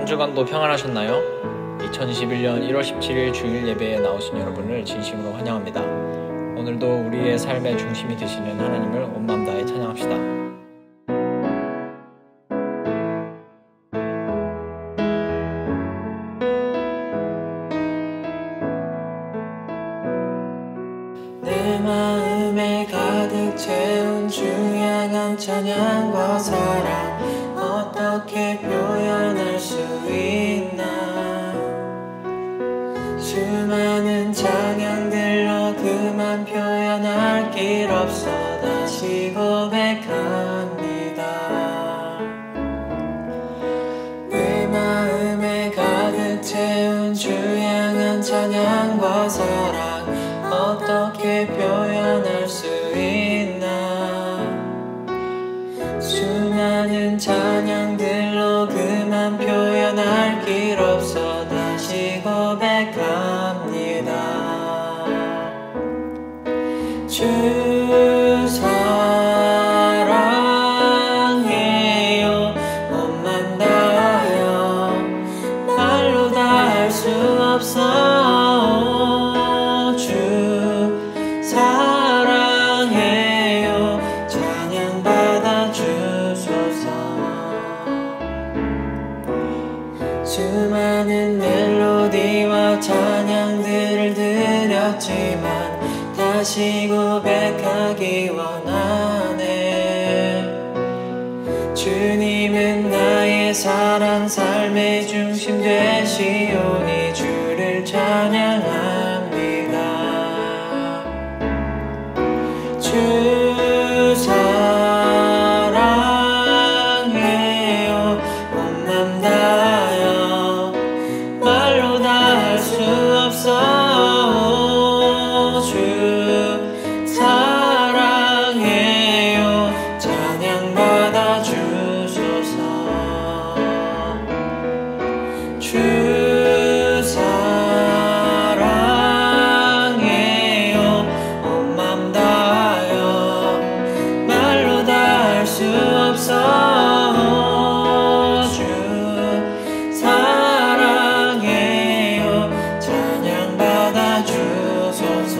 주간도 평안하셨나요? 2021년 1월 17일 주일 예배에 나오신 여러분을 진심으로 환영합니다. 오늘도 우리의 삶의 중심이 되시는 하나님을 온 마음 다해 찬양합시다. 내 마음에 가득 채운 주 향한 찬양과 사랑 어떻게 표현할 수 있나. 수많은 찬양들로 그만 표현할 길 없어 다시 고백합니다. 내 마음에 가득 채운 주 향한 찬양과 사랑 어떻게 표현할 수 있나. 수많은 찬양들로 그만 표현할 길 없어 다시 고백합니다. 주 사랑해요 온 맘 다하여 말로 다 할 수 없어. 주 사랑해요 찬양 받아주소서. 수많은 멜로디와 찬양들을 드렸지만 다시 고백하기 원하네. 주님은 나의 사랑 삶의 중심 되시오니 주를 찬양합니다. 주 사랑해요 온 맘 다하여 말로 다 할 수 없어. 주 사랑해요 찬양 받아주소서. 주 사랑해요 온 맘 다하여 말로 다 할 수 없어. 주 사랑해요 찬양 받아주소서.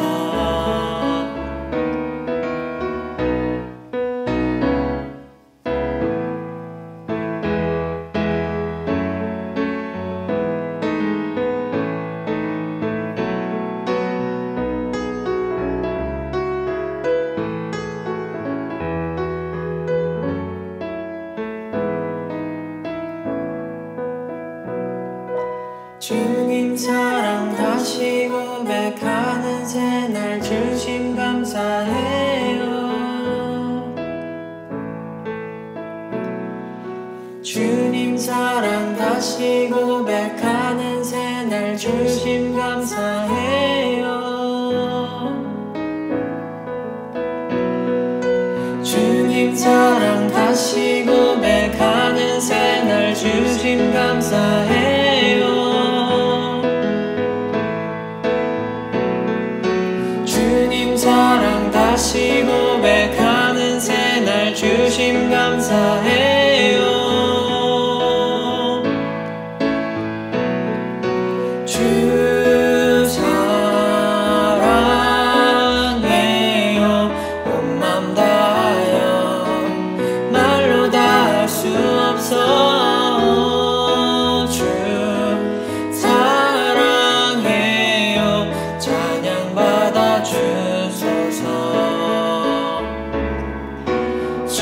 주님 사랑 다시 고백하는 새날 주심 감사해요. 주님 사랑 다시 고백하는 새날 주심 감사해요. 주님 사랑 다시 고백하는 새날 주심 감사해요. 주님 사랑 다시 고백하는 새날 주심 감사해요. 주 사랑해요 온 맘 다하여 말로 다 할 수 없어. 주 사랑해요 찬양 받아주소서. 주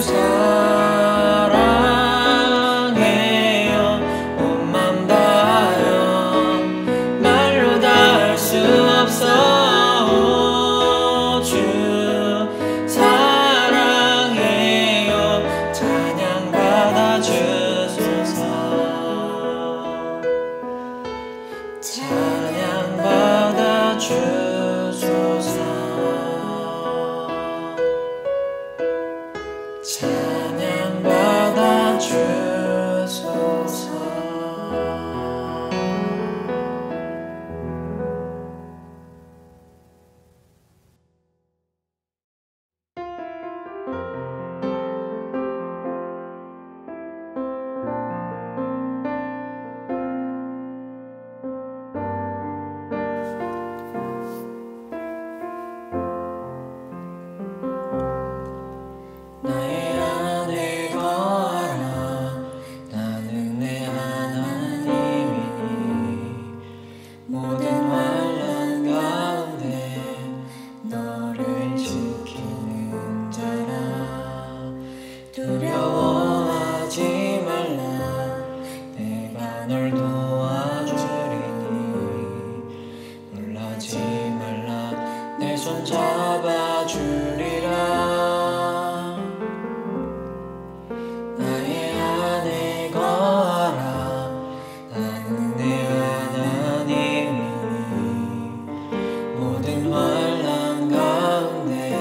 사랑해요 잡아주리라. 나의 안에 거하라. 나는 내 하나님이니 모든 환난 가운데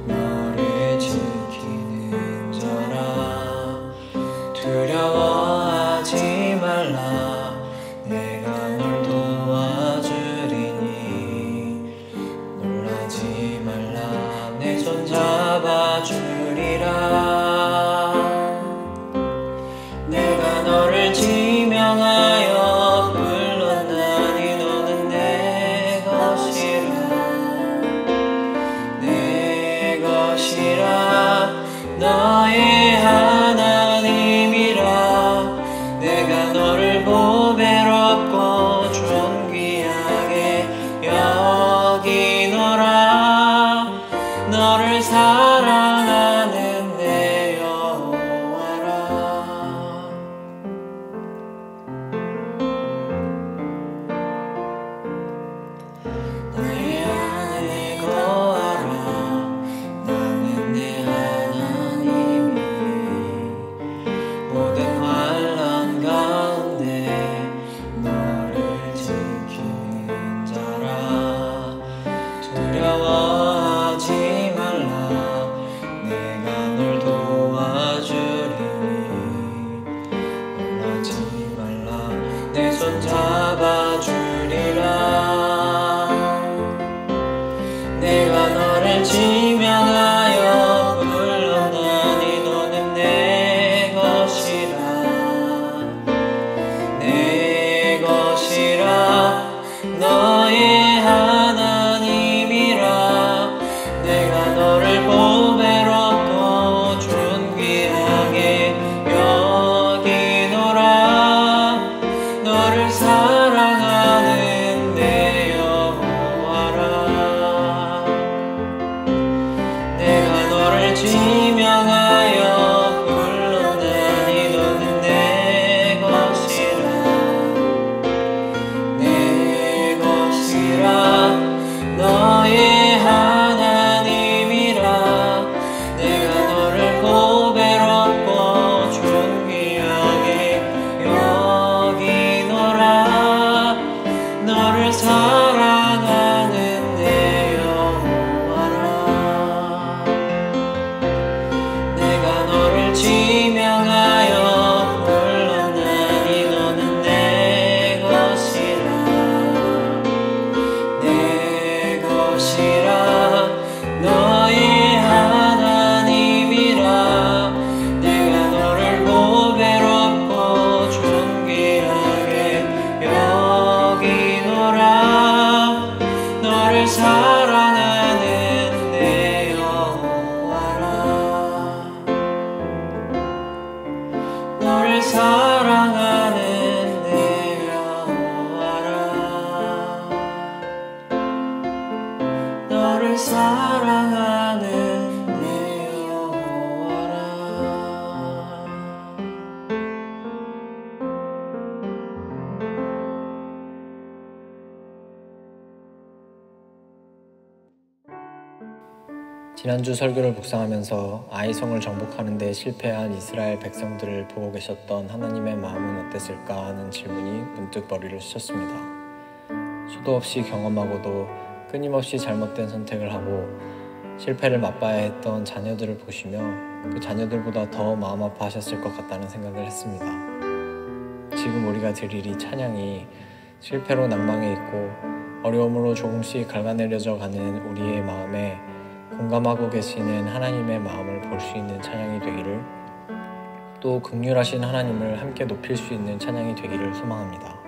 너를 지키는 자라. 두려워하지 말라. 내가 널 도와주리니 놀라지 말라. 내 손 잡아주리라. 내가 너를 지명하여 불렀나니 너는 내 것이라. 내 것이라. 너의 하나님이라. 내가 너를 보배롭고 존귀하게 여기노라. 너를 사랑하는 내 여호와라. 나의 안에 거하라. 나는 내 하나님이니 모든 환난 가운데 너를 지키는 자라. 두려워하지 말라. 내가 널 도와주리니 놀라지 말라. 내 손 잡아주리라. 내가 너를 지명하여 불렀나니 너는 내 것이라. 내 것이라. 너의 하나님이라. 내가 너를 보배롭고 존귀하게 여기노라. 너를 사랑하는 내 여호와라. 내가 너를 지명하여 불렀나니 너는 내 것이라. 내 것이라. 너의 하나님이라. 내가 너를 보배롭고 존귀하게 여기노라. 너를 사랑하는 내 여호와라. 내가 너를 지명하여 불렀나니 너는 내 것이라. 내 것이라. 너의 하나님이라. 내가 너를 보배롭고 존귀하게 여기노라. 너를 사랑하는 내 여호와라. 너를 사랑하는 내 여호와라. 너를 사랑하는 내 여호와라. 지난주 설교를 묵상하면서 아이성을 정복하는 데 실패한 이스라엘 백성들을 보고 계셨던 하나님의 마음은 어땠을까 하는 질문이 문득 머리를 스쳤습니다. 수도 없이 경험하고도 끊임없이 잘못된 선택을 하고 실패를 맛봐야 했던 자녀들을 보시며 그 자녀들보다 더 마음 아파하셨을 것 같다는 생각을 했습니다. 지금 우리가 드릴 이 찬양이 실패로 낭망해 있고 어려움으로 조금씩 갉아내려져 가는 우리의 마음에 공감하고 계시는 하나님의 마음을 볼 수 있는 찬양이 되기를, 또 긍휼하신 하나님을 함께 높일 수 있는 찬양이 되기를 소망합니다.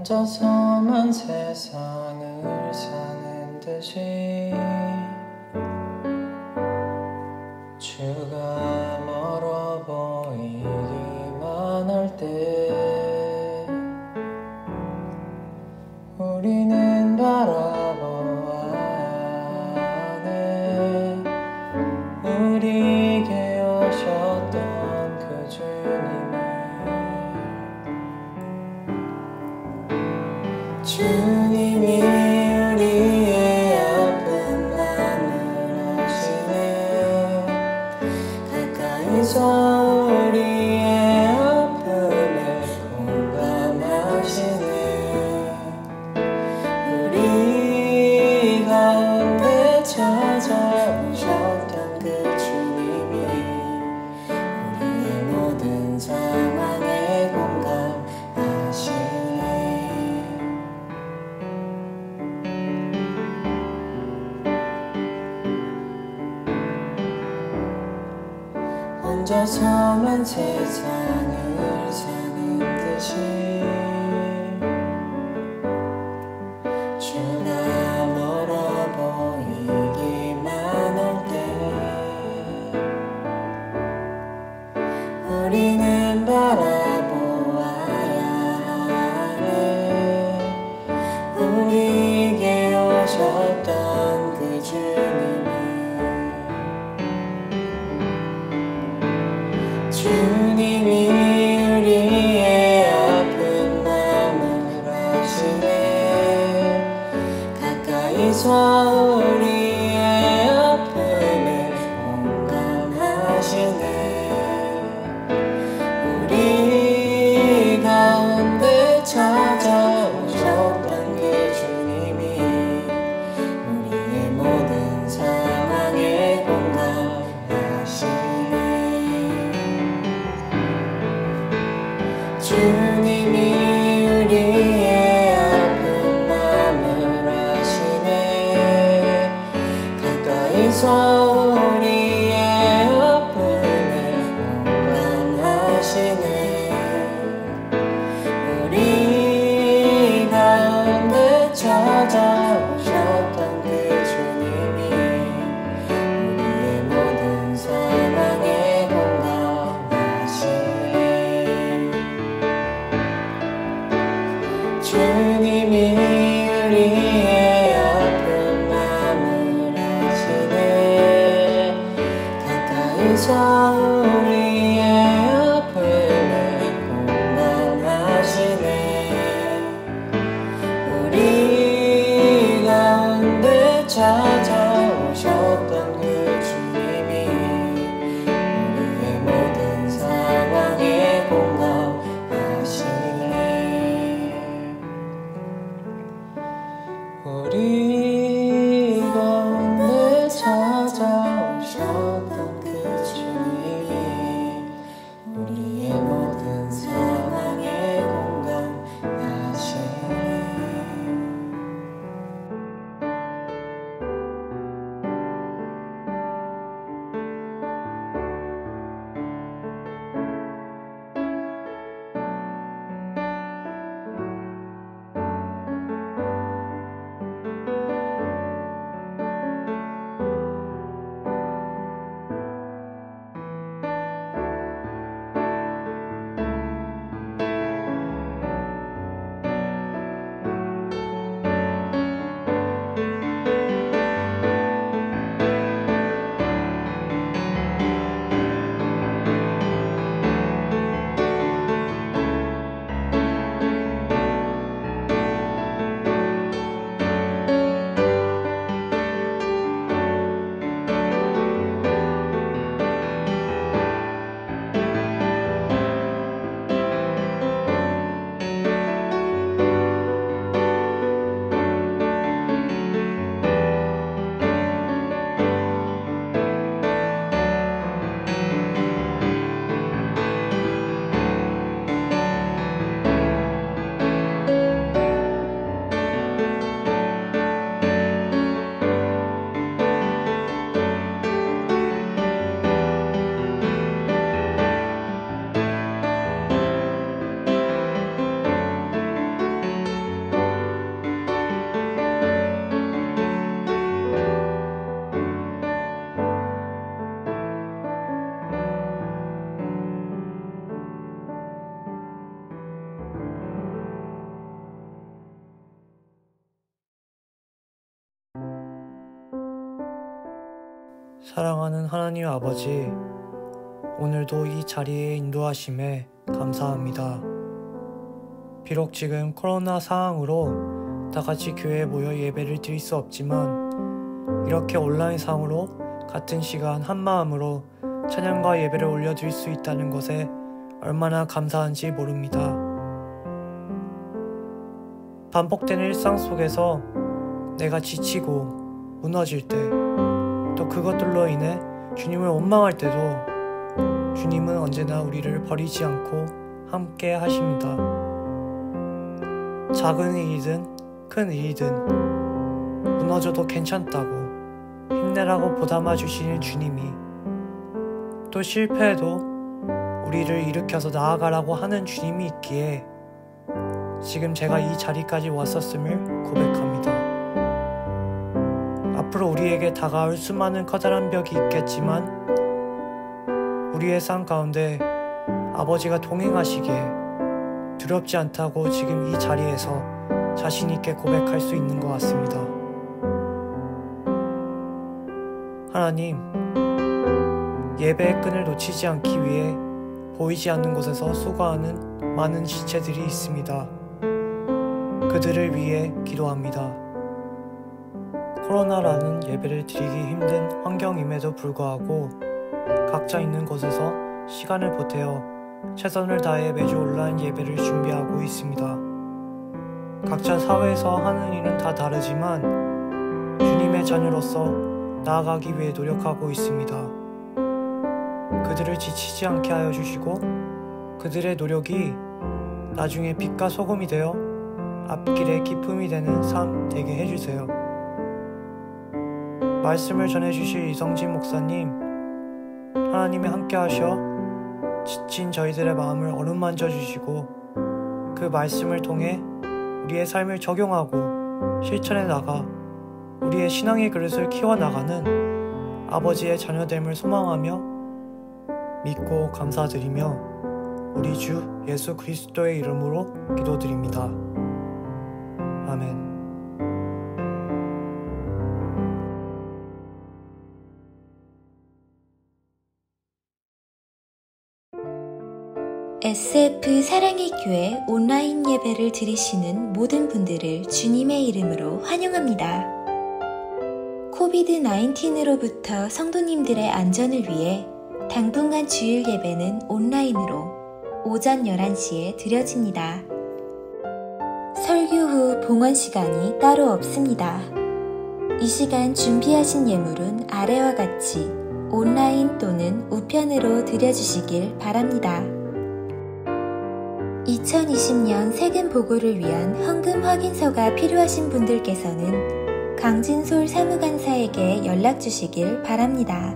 혼자서만 세상을 사는 듯이 주가 멀어 보이기만 할 때 우리는 바라보아야 하네. 우리에게 오셨던 그 주님이 우리의 아픈 마음을 아시네. 가까이서 우리의 아픔에 공감하시네. 우리 가운데 찾아오셨던 그 주님이 우리의 모든 상황에 공감하시네. 혼자서만 세상을 사는 듯이 주가 멀어 보이기만 할 때 우리는 바라보아야 하네. 우리에게 오셨던 그 주님이 우리의 아픈 마음을 아시네. 가까이서 우리의 아픔에 공감하시네. 우리 가운데 찾아오셨던 그 주님이 우리의 모든 상황에 공감하시네. 주님이 우리의 아픈 마음을 아시네. 가까이서 우리의 아픔에 공감하시네. 우리 가운데 찾아오셨던 그 주님이 우리의 모든 상황에 공감하시네. 주님이 우리의 아픈 마음을 아시네. 가까이서 우리의 아픔에 공감하시네. 우리 가운데 찾아오셨던 그 주님이 우리의 모든 상황에 공감하시네. 우리 가운데 찾아오셨던 그 주님이 사랑하는 하나님 아버지, 오늘도 이 자리에 인도하심에 감사합니다. 비록 지금 코로나 상황으로 다같이 교회에 모여 예배를 드릴 수 없지만 이렇게 온라인상으로 같은 시간 한마음으로 찬양과 예배를 올려드릴 수 있다는 것에 얼마나 감사한지 모릅니다. 반복되는 일상 속에서 내가 지치고 무너질 때, 또 그것들로 인해 주님을 원망할 때도 주님은 언제나 우리를 버리지 않고 함께 하십니다. 작은 일이든 큰 일이든 무너져도 괜찮다고 힘내라고 보담아 주시는 주님이, 또 실패해도 우리를 일으켜서 나아가라고 하는 주님이 있기에 지금 제가 이 자리까지 왔었음을 고백합니다. 앞으로 우리에게 다가올 수많은 커다란 벽이 있겠지만 우리의 삶 가운데 아버지가 동행하시기에 두렵지 않다고 지금 이 자리에서 자신 있게 고백할 수 있는 것 같습니다. 하나님, 예배의 끈을 놓치지 않기 위해 보이지 않는 곳에서 수고하는 많은 지체들이 있습니다. 그들을 위해 기도합니다. 코로나라는 예배를 드리기 힘든 환경임에도 불구하고 각자 있는 곳에서 시간을 보태어 최선을 다해 매주 온라인 예배를 준비하고 있습니다. 각자 사회에서 하는 일은 다 다르지만 주님의 자녀로서 나아가기 위해 노력하고 있습니다. 그들을 지치지 않게 하여 주시고 그들의 노력이 나중에 빛과 소금이 되어 앞길에 기쁨이 되는 삶 되게 해주세요. 말씀을 전해주실 이성진 목사님, 하나님이 함께 하셔 지친 저희들의 마음을 어루만져 주시고 그 말씀을 통해 우리의 삶을 적용하고 실천해 나가 우리의 신앙의 그릇을 키워나가는 아버지의 자녀됨을 소망하며 믿고 감사드리며 우리 주 예수 그리스도의 이름으로 기도드립니다. 아멘. SF 사랑의 교회 온라인 예배를 들으시는 모든 분들을 주님의 이름으로 환영합니다. 코비드-19으로부터 성도님들의 안전을 위해 당분간 주일 예배는 온라인으로 오전 11시에 드려집니다. 설교 후 봉헌 시간이 따로 없습니다. 이 시간 준비하신 예물은 아래와 같이 온라인 또는 우편으로 드려주시길 바랍니다. 2020년 세금 보고를 위한 헌금 확인서가 필요하신 분들께서는 강진솔 사무관사에게 연락 주시길 바랍니다.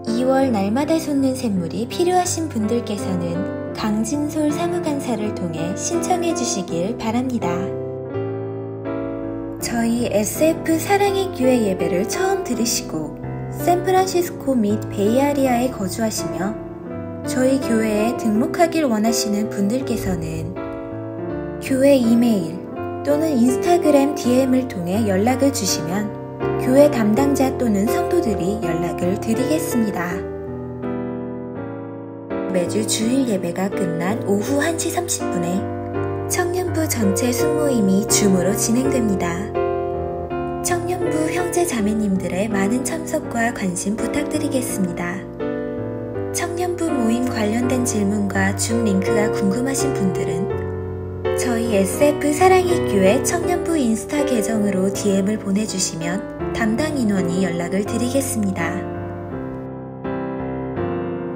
2월 날마다 솟는 샘물이 필요하신 분들께서는 강진솔 사무관사를 통해 신청해 주시길 바랍니다. 저희 SF 사랑의 교회 예배를 처음 들으시고 샌프란시스코 및 베이아리아에 거주하시며 저희 교회에 등록하길 원하시는 분들께서는 교회 이메일 또는 인스타그램 DM을 통해 연락을 주시면 교회 담당자 또는 성도들이 연락을 드리겠습니다. 매주 주일 예배가 끝난 오후 1시 30분에 청년부 전체 순모임이 줌으로 진행됩니다. 청년부 형제 자매님들의 많은 참석과 관심 부탁드리겠습니다. 청년부 모임 관련된 질문과 줌 링크가 궁금하신 분들은 저희 SF 사랑의 교회 청년부 인스타 계정으로 DM을 보내주시면 담당 인원이 연락을 드리겠습니다.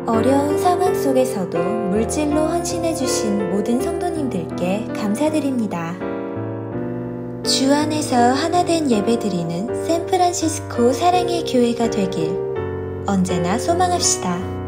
어려운 상황 속에서도 물질로 헌신해주신 모든 성도님들께 감사드립니다. 주 안에서 하나된 예배드리는 샌프란시스코 사랑의 교회가 되길 언제나 소망합시다.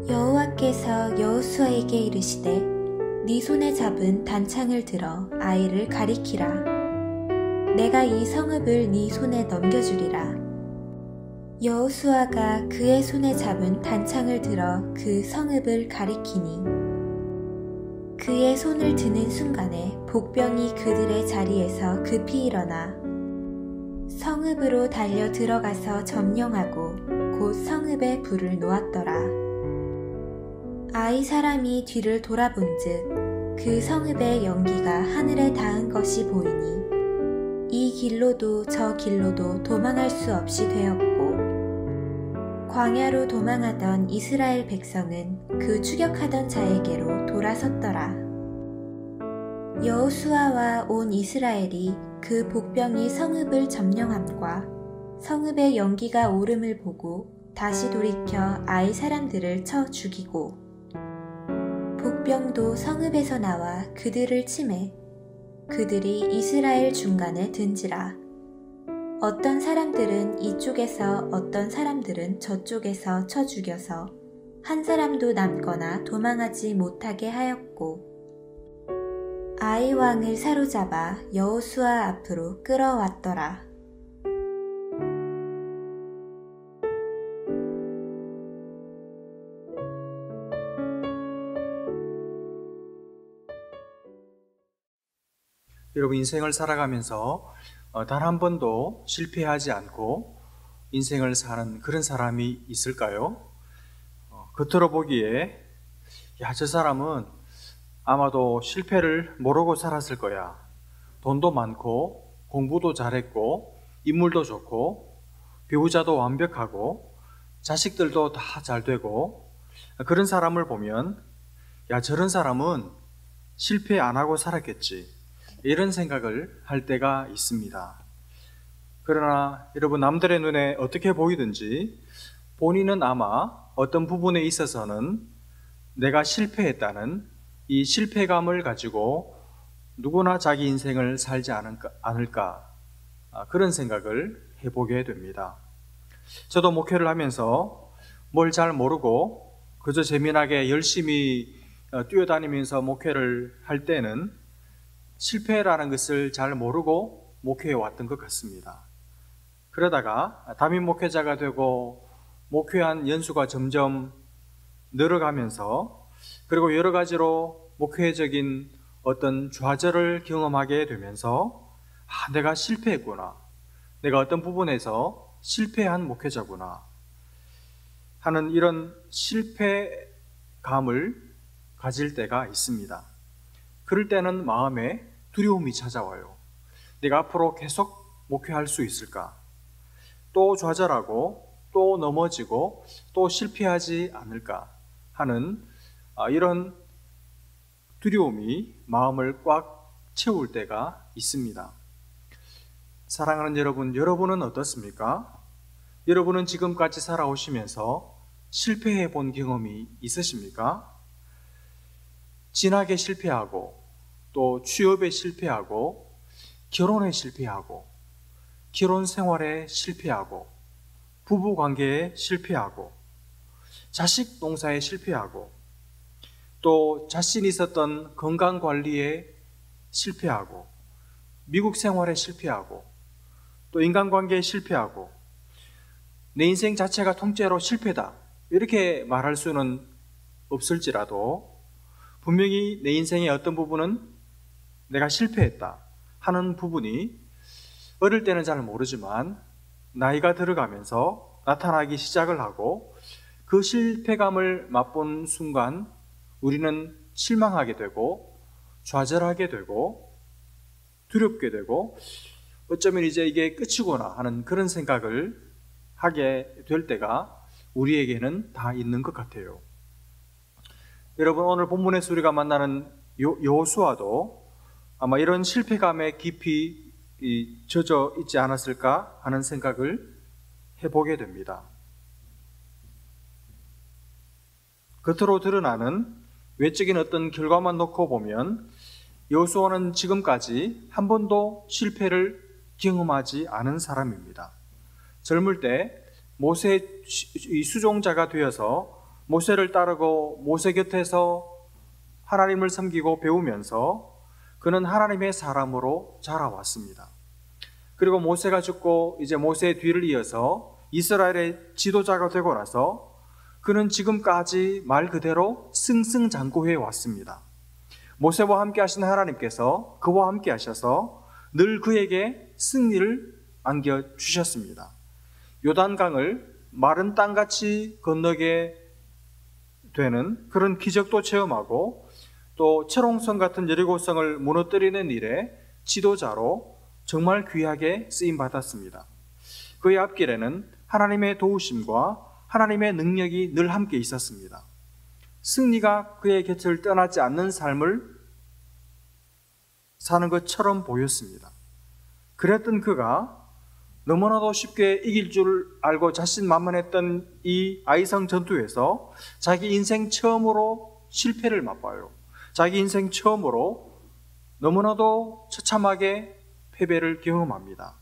여호와께서 여호수아에게 이르시되 네 손에 잡은 단창을 들어 아이를 가리키라. 내가 이 성읍을 네 손에 넘겨주리라. 여호수아가 그의 손에 잡은 단창을 들어 그 성읍을 가리키니 그의 손을 드는 순간에 복병이 그들의 자리에서 급히 일어나 성읍으로 달려 들어가서 점령하고 곧 성읍에 불을 놓았더라. 아이 사람이 뒤를 돌아본즉 그 성읍의 연기가 하늘에 닿은 것이 보이니 이 길로도 저 길로도 도망할 수 없이 되었고 광야로 도망하던 이스라엘 백성은 그 추격하던 자에게로 돌아섰더라. 여호수아와 온 이스라엘이 그 복병이 성읍을 점령함과 성읍의 연기가 오름을 보고 다시 돌이켜 아이 사람들을 쳐 죽이고 복병도 성읍에서 나와 그들을 치매 그들이 이스라엘 중간에 든지라. 어떤 사람들은 이쪽에서 어떤 사람들은 저쪽에서 쳐 죽여서 한 사람도 남거나 도망하지 못하게 하였고 아이 왕을 사로잡아 여호수아 앞으로 끌어왔더라. 여러분, 인생을 살아가면서 단 한 번도 실패하지 않고 인생을 사는 그런 사람이 있을까요? 겉으로 보기에 저 사람은 아마도 실패를 모르고 살았을 거야. 돈도 많고 공부도 잘했고 인물도 좋고 배우자도 완벽하고 자식들도 다 잘 되고 그런 사람을 보면 저런 사람은 실패 안 하고 살았겠지, 이런 생각을 할 때가 있습니다. 그러나 여러분, 남들의 눈에 어떻게 보이든지 본인은 아마 어떤 부분에 있어서는 내가 실패했다는 이 실패감을 가지고 누구나 자기 인생을 살지 않을까, 그런 생각을 해보게 됩니다. 저도 목회를 하면서 뭘 잘 모르고 그저 재미나게 열심히 뛰어다니면서 목회를 할 때는 실패라는 것을 잘 모르고 목회해 왔던 것 같습니다. 그러다가 담임 목회자가 되고 목회한 연수가 점점 늘어가면서 그리고 여러 가지로 목회적인 어떤 좌절을 경험하게 되면서 내가 실패했구나, 내가 어떤 부분에서 실패한 목회자구나 하는 이런 실패감을 가질 때가 있습니다. 그럴 때는 마음에 두려움이 찾아와요. 내가 앞으로 계속 목회할 수 있을까? 또 좌절하고 또 넘어지고 또 실패하지 않을까 하는 이런 두려움이 마음을 꽉 채울 때가 있습니다. 사랑하는 여러분, 여러분은 어떻습니까? 여러분은 지금까지 살아오시면서 실패해 본 경험이 있으십니까? 진학에 실패하고 또 취업에 실패하고 결혼에 실패하고 결혼 생활에 실패하고 부부 관계에 실패하고 자식 농사에 실패하고 또 자신이 있었던 건강 관리에 실패하고 미국 생활에 실패하고 또 인간관계에 실패하고 내 인생 자체가 통째로 실패다, 이렇게 말할 수는 없을지라도 분명히 내 인생의 어떤 부분은 내가 실패했다 하는 부분이 어릴 때는 잘 모르지만 나이가 들어가면서 나타나기 시작을 하고 그 실패감을 맛본 순간 우리는 실망하게 되고 좌절하게 되고 두렵게 되고 어쩌면 이제 이게 끝이구나 하는 그런 생각을 하게 될 때가 우리에게는 다 있는 것 같아요. 여러분, 오늘 본문에서 우리가 만나는 여호수아도 아마 이런 실패감에 깊이 젖어 있지 않았을까 하는 생각을 해보게 됩니다. 겉으로 드러나는 외적인 어떤 결과만 놓고 보면 여호수아는 지금까지 한 번도 실패를 경험하지 않은 사람입니다. 젊을 때 모세의 수종자가 되어서 모세를 따르고 모세 곁에서 하나님을 섬기고 배우면서 그는 하나님의 사람으로 자라왔습니다. 그리고 모세가 죽고 이제 모세의 뒤를 이어서 이스라엘의 지도자가 되고 나서 그는 지금까지 말 그대로 승승장구해 왔습니다. 모세와 함께 하신 하나님께서 그와 함께 하셔서 늘 그에게 승리를 안겨주셨습니다. 요단강을 마른 땅같이 건너게 되는 그런 기적도 체험하고 또 철옹성 같은 여리고성을 무너뜨리는 일에 지도자로 정말 귀하게 쓰임받았습니다. 그의 앞길에는 하나님의 도우심과 하나님의 능력이 늘 함께 있었습니다. 승리가 그의 곁을 떠나지 않는 삶을 사는 것처럼 보였습니다. 그랬던 그가 너무나도 쉽게 이길 줄 알고 자신만만했던 이 아이성 전투에서 자기 인생 처음으로 실패를 맛봐요. 자기 인생 처음으로 너무나도 처참하게 패배를 경험합니다.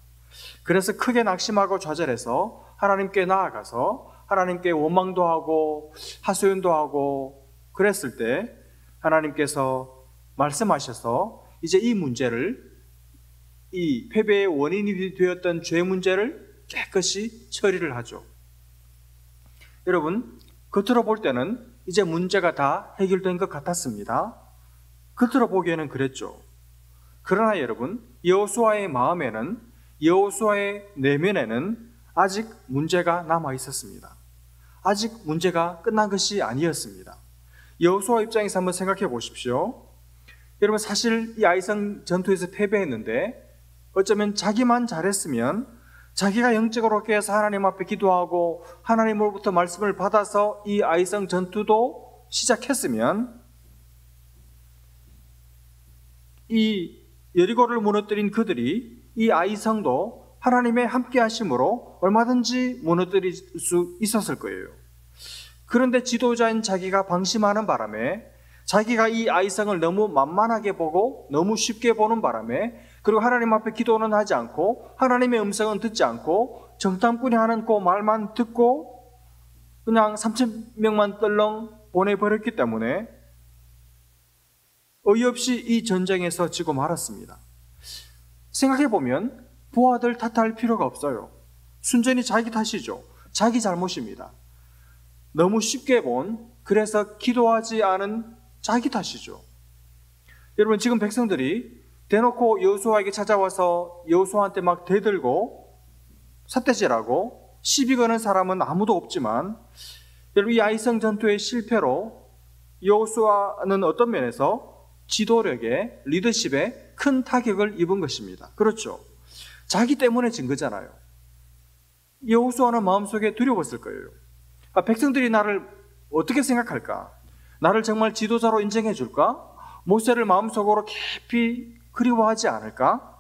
그래서 크게 낙심하고 좌절해서 하나님께 나아가서 하나님께 원망도 하고 하소연도 하고 그랬을 때 하나님께서 말씀하셔서 이제 이 문제를, 이 패배의 원인이 되었던 죄 문제를 깨끗이 처리를 하죠. 여러분, 겉으로 볼 때는 이제 문제가 다 해결된 것 같았습니다. 겉으로 보기에는 그랬죠. 그러나 여러분, 여호수아의 마음에는, 여호수아의 내면에는 아직 문제가 남아 있었습니다. 아직 문제가 끝난 것이 아니었습니다. 여호수아 입장에서 한번 생각해 보십시오. 여러분, 사실 이 아이성 전투에서 패배했는데 어쩌면 자기만 잘했으면, 자기가 영적으로 깨어서 하나님 앞에 기도하고 하나님으로부터 말씀을 받아서 이 아이성 전투도 시작했으면 이 여리고를 무너뜨린 그들이 이 아이성도 하나님의 함께 하심으로 얼마든지 무너뜨릴 수 있었을 거예요. 그런데 지도자인 자기가 방심하는 바람에, 자기가 이 아이성을 너무 만만하게 보고 너무 쉽게 보는 바람에, 그리고 하나님 앞에 기도는 하지 않고 하나님의 음성은 듣지 않고 정탐꾼이 하는 그 말만 듣고 그냥 3,000명만 떨렁 보내버렸기 때문에 어이없이 이 전쟁에서 지고 말았습니다. 생각해보면 부하들 탓할 필요가 없어요. 순전히 자기 탓이죠. 자기 잘못입니다. 너무 쉽게 본, 그래서 기도하지 않은 자기 탓이죠. 여러분, 지금 백성들이 대놓고 여호수아에게 찾아와서 여호수아한테 막 대들고 삿대질하고 시비 거는 사람은 아무도 없지만, 여러분, 이 아이성 전투의 실패로 여호수아는 어떤 면에서 지도력에, 리더십에 큰 타격을 입은 것입니다. 그렇죠. 자기 때문에 진 거잖아요. 여호수아는 마음속에 두려웠을 거예요. 백성들이 나를 어떻게 생각할까? 나를 정말 지도자로 인정해 줄까? 모세를 마음속으로 깊이 그리워하지 않을까?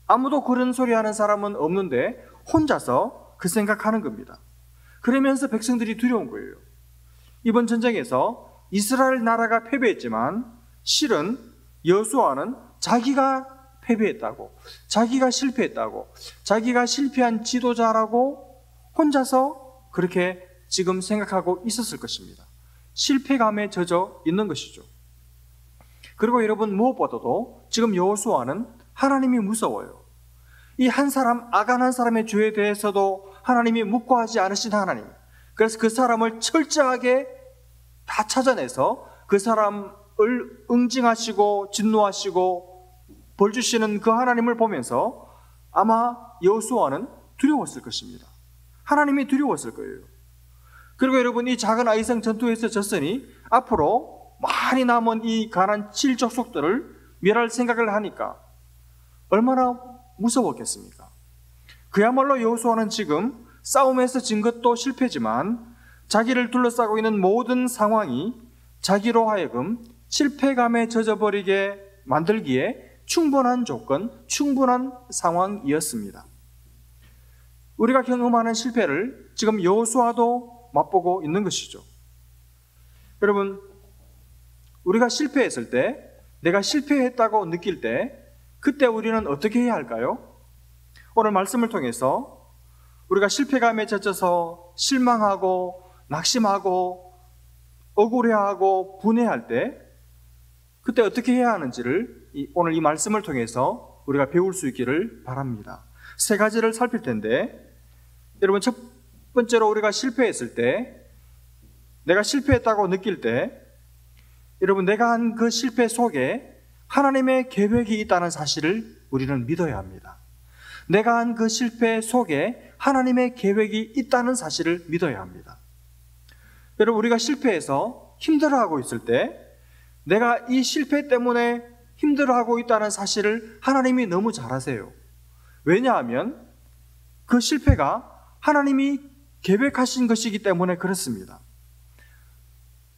아무도 그런 소리 하는 사람은 없는데 혼자서 그 생각하는 겁니다. 그러면서 백성들이 두려운 거예요. 이번 전쟁에서 이스라엘 나라가 패배했지만 실은 여호수아는 자기가 패배했다고, 자기가 실패했다고, 자기가 실패한 지도자라고 혼자서 그렇게 지금 생각하고 있었을 것입니다. 실패감에 젖어 있는 것이죠. 그리고 여러분, 무엇보다도 지금 여호수아는 하나님이 무서워요. 이 한 사람, 아간 한 사람의 죄에 대해서도 하나님이 묵과하지 않으신 하나님, 그래서 그 사람을 철저하게 다 찾아내서 그 사람을 응징하시고 진노하시고 벌 주시는 그 하나님을 보면서 아마 여호수아는 두려웠을 것입니다. 하나님이 두려웠을 거예요. 그리고 여러분, 이 작은 아이성 전투에서 졌으니 앞으로 많이 남은 이 가나안 7족속들을 멸할 생각을 하니까 얼마나 무서웠겠습니까? 그야말로 여호수아는 지금 싸움에서 진 것도 실패지만 자기를 둘러싸고 있는 모든 상황이 자기로 하여금 실패감에 젖어버리게 만들기에 충분한 조건, 충분한 상황이었습니다. 우리가 경험하는 실패를 지금 여호수아도 맛보고 있는 것이죠. 여러분, 우리가 실패했을 때, 내가 실패했다고 느낄 때 그때 우리는 어떻게 해야 할까요? 오늘 말씀을 통해서 우리가 실패감에 젖어서 실망하고 낙심하고 억울해하고 분해할 때 그때 어떻게 해야 하는지를 오늘 이 말씀을 통해서 우리가 배울 수 있기를 바랍니다. 세 가지를 살필 텐데, 여러분, 첫 번째로 우리가 실패했을 때, 내가 실패했다고 느낄 때, 여러분, 내가 한 그 실패 속에 하나님의 계획이 있다는 사실을 우리는 믿어야 합니다. 내가 한 그 실패 속에 하나님의 계획이 있다는 사실을 믿어야 합니다. 여러분, 우리가 실패해서 힘들어하고 있을 때, 내가 이 실패 때문에 힘들어하고 있다는 사실을 하나님이 너무 잘 아세요. 왜냐하면 그 실패가 하나님이 계획하신 것이기 때문에 그렇습니다.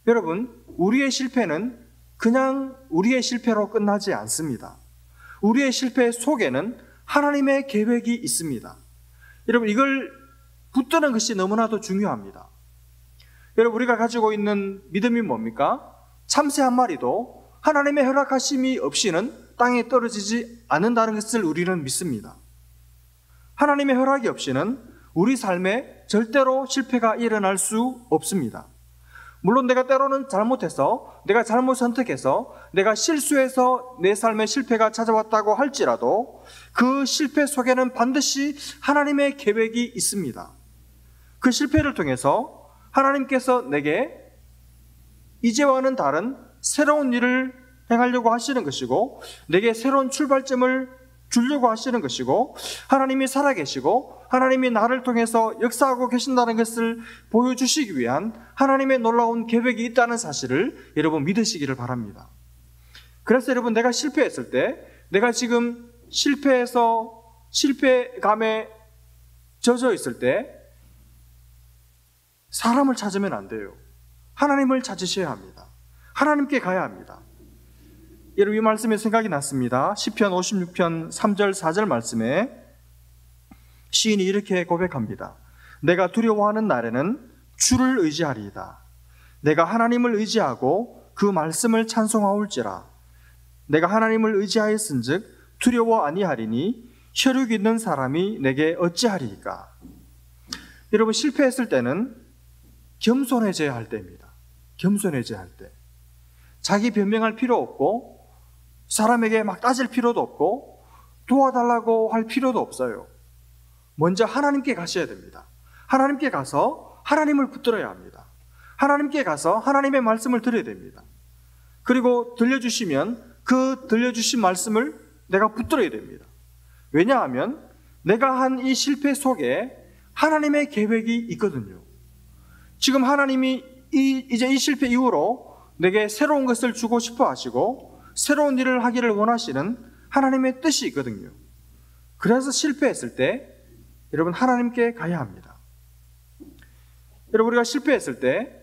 여러분, 우리의 실패는 그냥 우리의 실패로 끝나지 않습니다. 우리의 실패 속에는 하나님의 계획이 있습니다. 여러분, 이걸 붙드는 것이 너무나도 중요합니다. 여러분, 우리가 가지고 있는 믿음이 뭡니까? 참새 한 마리도 하나님의 허락하심이 없이는 땅에 떨어지지 않는다는 것을 우리는 믿습니다. 하나님의 허락이 없이는 우리 삶에 절대로 실패가 일어날 수 없습니다. 물론 내가 때로는 잘못해서, 내가 잘못 선택해서, 내가 실수해서 내 삶에 실패가 찾아왔다고 할지라도 그 실패 속에는 반드시 하나님의 계획이 있습니다. 그 실패를 통해서 하나님께서 내게 이제와는 다른 새로운 일을 행하려고 하시는 것이고, 내게 새로운 출발점을 주려고 하시는 것이고, 하나님이 살아계시고 하나님이 나를 통해서 역사하고 계신다는 것을 보여주시기 위한 하나님의 놀라운 계획이 있다는 사실을 여러분 믿으시기를 바랍니다. 그래서 여러분, 내가 실패했을 때, 내가 지금 실패해서 실패감에 젖어 있을 때 사람을 찾으면 안 돼요. 하나님을 찾으셔야 합니다. 하나님께 가야 합니다. 여러분, 이 말씀에 생각이 났습니다. 시편 56편 3절 4절 말씀에 시인이 이렇게 고백합니다. 내가 두려워하는 날에는 주를 의지하리이다. 내가 하나님을 의지하고 그 말씀을 찬송하올지라. 내가 하나님을 의지하였은즉 두려워 아니하리니 혈육 있는 사람이 내게 어찌하리이까. 여러분, 실패했을 때는 겸손해져야 할 때입니다. 겸손해져야 할 때. 자기 변명할 필요 없고, 사람에게 막 따질 필요도 없고, 도와달라고 할 필요도 없어요. 먼저 하나님께 가셔야 됩니다. 하나님께 가서 하나님을 붙들어야 합니다. 하나님께 가서 하나님의 말씀을 들어야 됩니다. 그리고 들려주시면 그 들려주신 말씀을 내가 붙들어야 됩니다. 왜냐하면 내가 한 이 실패 속에 하나님의 계획이 있거든요. 지금 하나님이 이제 이 실패 이후로 내게 새로운 것을 주고 싶어 하시고 새로운 일을 하기를 원하시는 하나님의 뜻이 있거든요. 그래서 실패했을 때 여러분, 하나님께 가야 합니다. 여러분, 우리가 실패했을 때,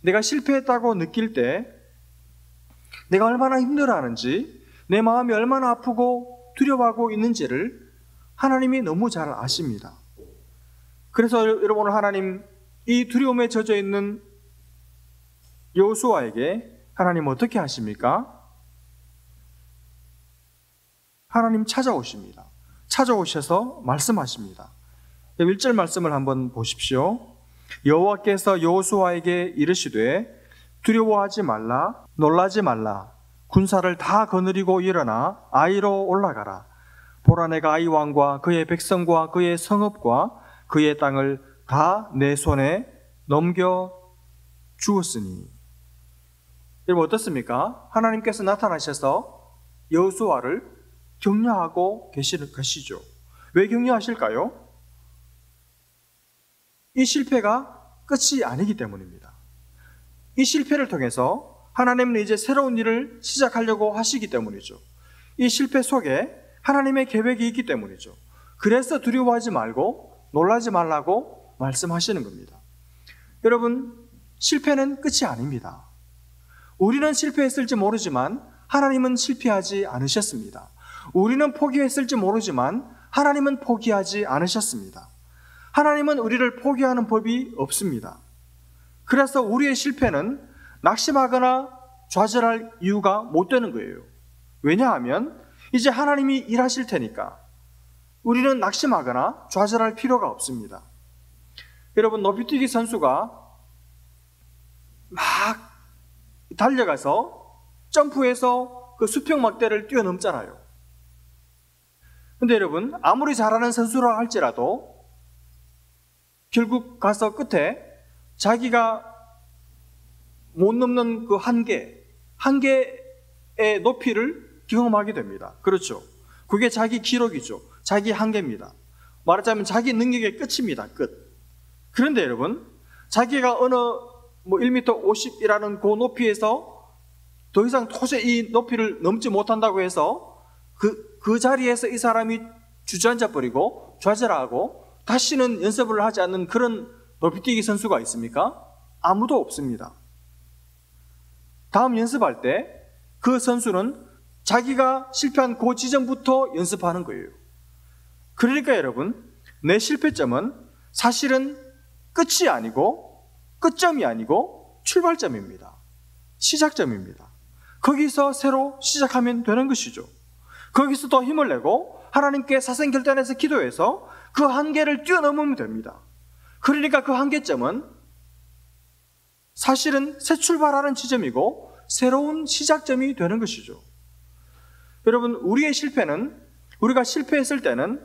내가 실패했다고 느낄 때 내가 얼마나 힘들어하는지, 내 마음이 얼마나 아프고 두려워하고 있는지를 하나님이 너무 잘 아십니다. 그래서 여러분, 오늘 하나님 이 두려움에 젖어 있는 여호수아에게 하나님 어떻게 하십니까? 하나님 찾아오십니다. 찾아오셔서 말씀하십니다. 1절 말씀을 한번 보십시오. 여호와께서 여호수아에게 이르시되 두려워하지 말라, 놀라지 말라. 군사를 다 거느리고 일어나 아이로 올라가라. 보라, 내가 아이 왕과 그의 백성과 그의 성읍과 그의 땅을 다 내 손에 넘겨 주었으니. 여러분, 어떻습니까? 하나님께서 나타나셔서 여호수아를 격려하고 계시죠. 왜 격려하실까요? 이 실패가 끝이 아니기 때문입니다. 이 실패를 통해서 하나님은 이제 새로운 일을 시작하려고 하시기 때문이죠. 이 실패 속에 하나님의 계획이 있기 때문이죠. 그래서 두려워하지 말고 놀라지 말라고 말씀하시는 겁니다. 여러분, 실패는 끝이 아닙니다. 우리는 실패했을지 모르지만 하나님은 실패하지 않으셨습니다. 우리는 포기했을지 모르지만 하나님은 포기하지 않으셨습니다. 하나님은 우리를 포기하는 법이 없습니다. 그래서 우리의 실패는 낙심하거나 좌절할 이유가 못 되는 거예요. 왜냐하면 이제 하나님이 일하실 테니까 우리는 낙심하거나 좌절할 필요가 없습니다. 여러분, 높이뛰기 선수가 막 달려가서 점프해서 그 수평막대를 뛰어넘잖아요. 근데 여러분, 아무리 잘하는 선수라 할지라도 결국 가서 끝에 자기가 못 넘는 그 한계의 높이를 경험하게 됩니다. 그렇죠. 그게 자기 기록이죠. 자기 한계입니다. 말하자면 자기 능력의 끝입니다. 끝. 그런데 여러분, 자기가 어느 1m 50이라는 그 높이에서 더 이상 도저히 이 높이를 넘지 못한다고 해서 그 자리에서 이 사람이 주저앉아 버리고 좌절하고 다시는 연습을 하지 않는 그런 높이뛰기 선수가 있습니까? 아무도 없습니다. 다음 연습할 때 그 선수는 자기가 실패한 그 지점부터 연습하는 거예요. 그러니까 여러분, 내 실패점은 사실은 끝이 아니고 끝점이 아니고 출발점입니다. 시작점입니다. 거기서 새로 시작하면 되는 것이죠. 거기서 더 힘을 내고 하나님께 사생결단해서 기도해서 그 한계를 뛰어넘으면 됩니다. 그러니까 그 한계점은 사실은 새 출발하는 지점이고 새로운 시작점이 되는 것이죠. 여러분, 우리의 실패는, 우리가 실패했을 때는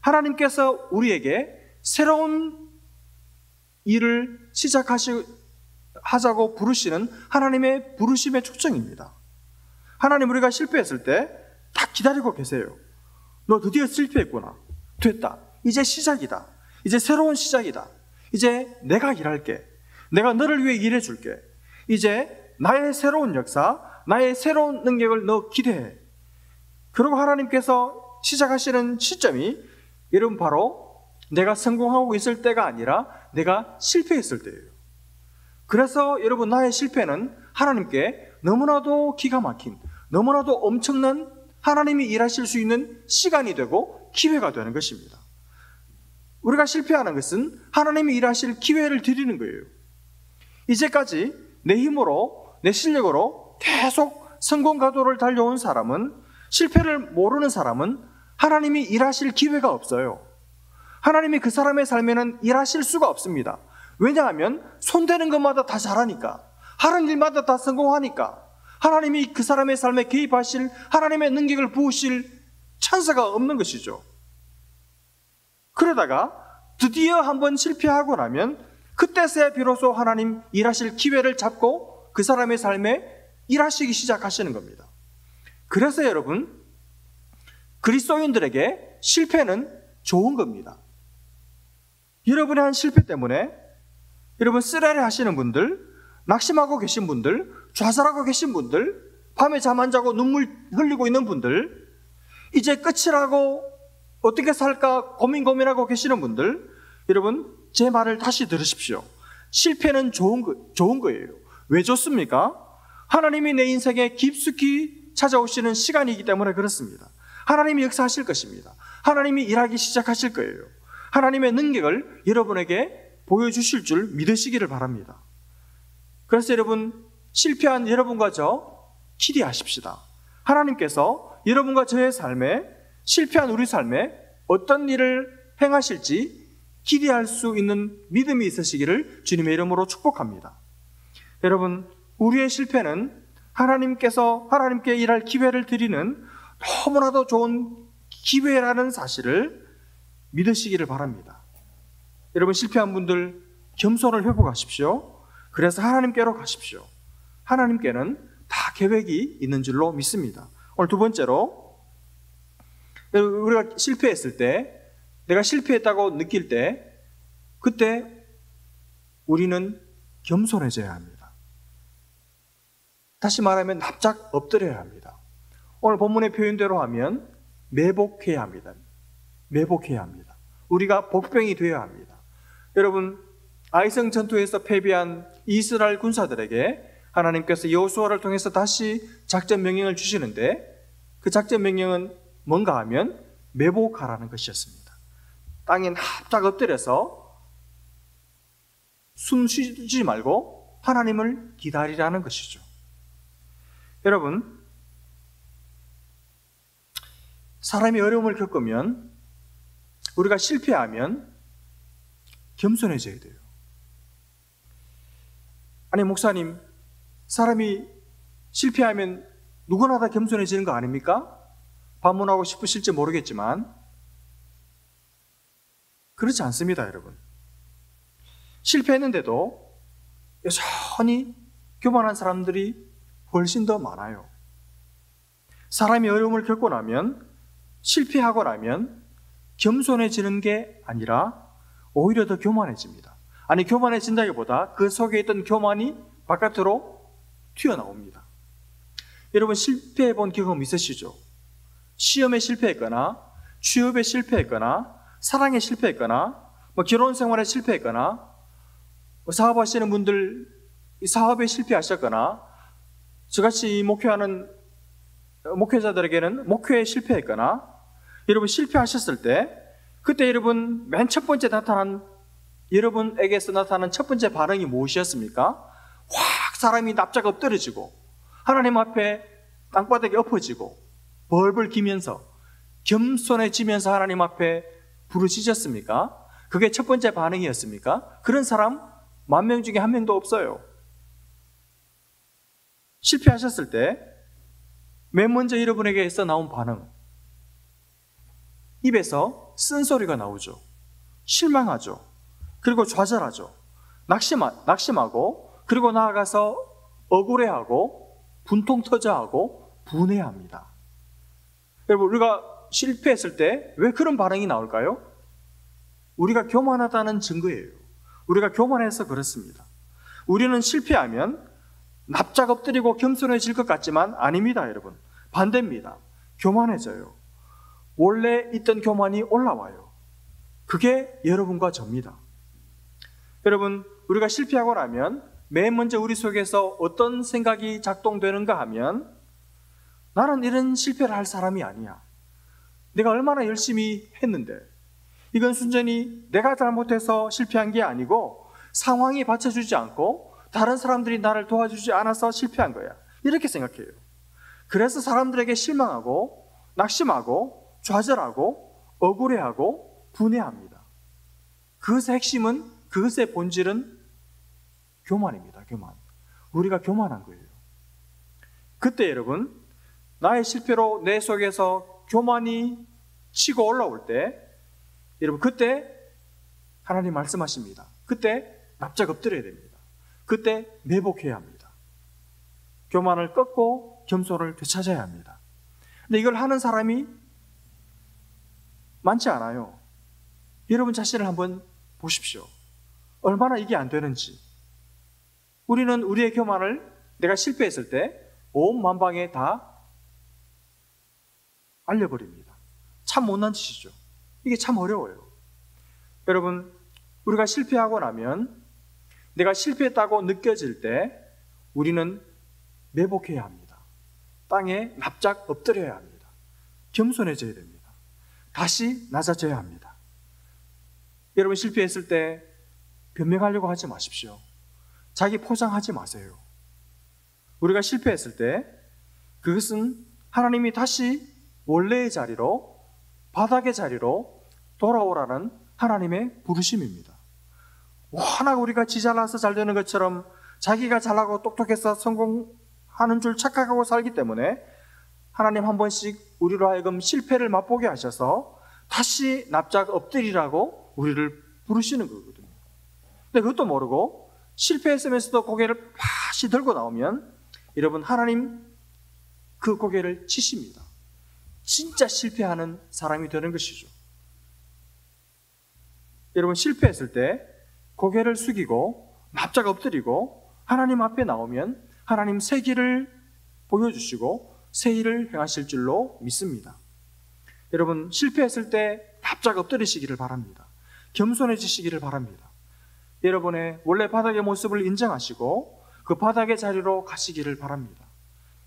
하나님께서 우리에게 새로운 일을 하자고 부르시는 하나님의 부르심의 초청입니다. 하나님, 우리가 실패했을 때 딱 기다리고 계세요. 너 드디어 실패했구나. 됐다. 이제 시작이다. 이제 새로운 시작이다. 이제 내가 일할게. 내가 너를 위해 일해줄게. 이제 나의 새로운 역사, 나의 새로운 능력을 너 기대해. 그리고 하나님께서 시작하시는 시점이 여러분 바로 내가 성공하고 있을 때가 아니라 내가 실패했을 때예요. 그래서 여러분, 나의 실패는 하나님께 너무나도 기가 막힌, 너무나도 엄청난 하나님이 일하실 수 있는 시간이 되고 기회가 되는 것입니다. 우리가 실패하는 것은 하나님이 일하실 기회를 드리는 거예요. 이제까지 내 힘으로, 내 실력으로 계속 성공 가도를 달려온 사람은, 실패를 모르는 사람은 하나님이 일하실 기회가 없어요. 하나님이 그 사람의 삶에는 일하실 수가 없습니다. 왜냐하면 손대는 것마다 다 잘하니까, 하는 일마다 다 성공하니까, 하나님이 그 사람의 삶에 개입하실, 하나님의 능력을 부으실 찬스가 없는 것이죠. 그러다가 드디어 한번 실패하고 나면 그때서야 비로소 하나님 일하실 기회를 잡고 그 사람의 삶에 일하시기 시작하시는 겁니다. 그래서 여러분, 그리스도인들에게 실패는 좋은 겁니다. 여러분의 한 실패 때문에 여러분 쓰레기 하시는 분들, 낙심하고 계신 분들, 좌절하고 계신 분들, 밤에 잠 안 자고 눈물 흘리고 있는 분들, 이제 끝이라고 어떻게 살까 고민하고 계시는 분들, 여러분 제 말을 다시 들으십시오. 실패는 좋은 거예요. 왜 좋습니까? 하나님이 내 인생에 깊숙이 찾아오시는 시간이기 때문에 그렇습니다. 하나님이 역사하실 것입니다. 하나님이 일하기 시작하실 거예요. 하나님의 능력을 여러분에게 보여주실 줄 믿으시기를 바랍니다. 그래서 여러분, 실패한 여러분과 저 기대하십시다. 하나님께서 여러분과 저의 삶에, 실패한 우리 삶에 어떤 일을 행하실지 기대할 수 있는 믿음이 있으시기를 주님의 이름으로 축복합니다. 여러분, 우리의 실패는 하나님께 일할 기회를 드리는 너무나도 좋은 기회라는 사실을 믿으시기를 바랍니다. 여러분, 실패한 분들 겸손을 회복하십시오. 그래서 하나님께로 가십시오. 하나님께는 다 계획이 있는 줄로 믿습니다. 오늘 두 번째로, 우리가 실패했을 때, 내가 실패했다고 느낄 때, 그때 우리는 겸손해져야 합니다. 다시 말하면 납작 엎드려야 합니다. 오늘 본문의 표현대로 하면 매복해야 합니다. 매복해야 합니다. 우리가 복병이 되어야 합니다. 여러분, 아이성 전투에서 패배한 이스라엘 군사들에게 하나님께서 여호수아를 통해서 다시 작전 명령을 주시는데, 그 작전 명령은 뭔가 하면 매복하라는 것이었습니다. 땅에 납작 엎드려서 숨 쉬지 말고 하나님을 기다리라는 것이죠. 여러분, 사람이 어려움을 겪으면, 우리가 실패하면 겸손해져야 돼요. 아니, 목사님, 사람이 실패하면 누구나 다 겸손해지는 거 아닙니까? 반문하고 싶으실지 모르겠지만 그렇지 않습니다, 여러분. 실패했는데도 여전히 교만한 사람들이 훨씬 더 많아요. 사람이 어려움을 겪고 나면, 실패하고 나면 겸손해지는 게 아니라 오히려 더 교만해집니다. 아니, 교만해진다기보다 그 속에 있던 교만이 바깥으로 튀어나옵니다. 여러분, 실패해 본 경험 있으시죠? 시험에 실패했거나, 취업에 실패했거나, 사랑에 실패했거나, 결혼 생활에 실패했거나, 사업하시는 분들 사업에 실패하셨거나, 저같이 목회하는 목회자들에게는 목회에 실패했거나, 여러분 실패하셨을 때, 그때 여러분 맨 첫 번째 여러분에게서 나타난 첫 번째 반응이 무엇이었습니까? 확 사람이 납작 엎드러지고 하나님 앞에 땅바닥에 엎어지고 벌벌 기면서 겸손해지면서 하나님 앞에 부르짖었습니까? 그게 첫 번째 반응이었습니까? 그런 사람 10,000명 중에 1명도 없어요. 실패하셨을 때 맨 먼저 여러분에게서 나온 반응, 입에서 쓴소리가 나오죠. 실망하죠. 그리고 좌절하죠. 낙심하고, 그리고 나아가서 억울해하고, 분통 터져하고, 분해합니다. 여러분, 우리가 실패했을 때 왜 그런 반응이 나올까요? 우리가 교만하다는 증거예요. 우리가 교만해서 그렇습니다. 우리는 실패하면 납작 엎드리고 겸손해질 것 같지만 아닙니다, 여러분. 반대입니다. 교만해져요. 원래 있던 교만이 올라와요. 그게 여러분과 저입니다. 여러분, 우리가 실패하고 나면 맨 먼저 우리 속에서 어떤 생각이 작동되는가 하면, 나는 이런 실패를 할 사람이 아니야. 내가 얼마나 열심히 했는데, 이건 순전히 내가 잘못해서 실패한 게 아니고 상황이 받쳐주지 않고 다른 사람들이 나를 도와주지 않아서 실패한 거야. 이렇게 생각해요. 그래서 사람들에게 실망하고 낙심하고 좌절하고 억울해하고 분해합니다. 그것의 핵심은, 그것의 본질은 교만입니다. 교만. 우리가 교만한 거예요. 그때 여러분, 나의 실패로 내 속에서 교만이 치고 올라올 때, 여러분, 그때 하나님 말씀하십니다. 그때 납작 엎드려야 됩니다. 그때 매복해야 합니다. 교만을 꺾고 겸손을 되찾아야 합니다. 근데 이걸 하는 사람이 많지 않아요. 여러분 자신을 한번 보십시오. 얼마나 이게 안 되는지. 우리는 우리의 교만을 내가 실패했을 때 온 만방에 다 알려버립니다. 참 못난 짓이죠. 이게 참 어려워요. 여러분, 우리가 실패하고 나면, 내가 실패했다고 느껴질 때 우리는 매복해야 합니다. 땅에 납작 엎드려야 합니다. 겸손해져야 됩니다. 다시 낮아져야 합니다. 여러분, 실패했을 때 변명하려고 하지 마십시오. 자기 포장하지 마세요. 우리가 실패했을 때 그것은 하나님이 다시 원래의 자리로, 바닥의 자리로 돌아오라는 하나님의 부르심입니다. 워낙 우리가 지 잘나서 잘 되는 것처럼 자기가 잘나고 똑똑해서 성공하는 줄 착각하고 살기 때문에 하나님 한 번씩 우리로 하여금 실패를 맛보게 하셔서 다시 납작 엎드리라고 우리를 부르시는 거거든요. 근데 그것도 모르고 실패했으면서도 고개를 다시 들고 나오면, 여러분, 하나님 그 고개를 치십니다. 진짜 실패하는 사람이 되는 것이죠. 여러분, 실패했을 때 고개를 숙이고 납작 엎드리고 하나님 앞에 나오면 하나님 새 길을 보여주시고 새 일을 행하실 줄로 믿습니다. 여러분, 실패했을 때 납작 엎드리시기를 바랍니다. 겸손해지시기를 바랍니다. 여러분의 원래 바닥의 모습을 인정하시고 그 바닥의 자리로 가시기를 바랍니다.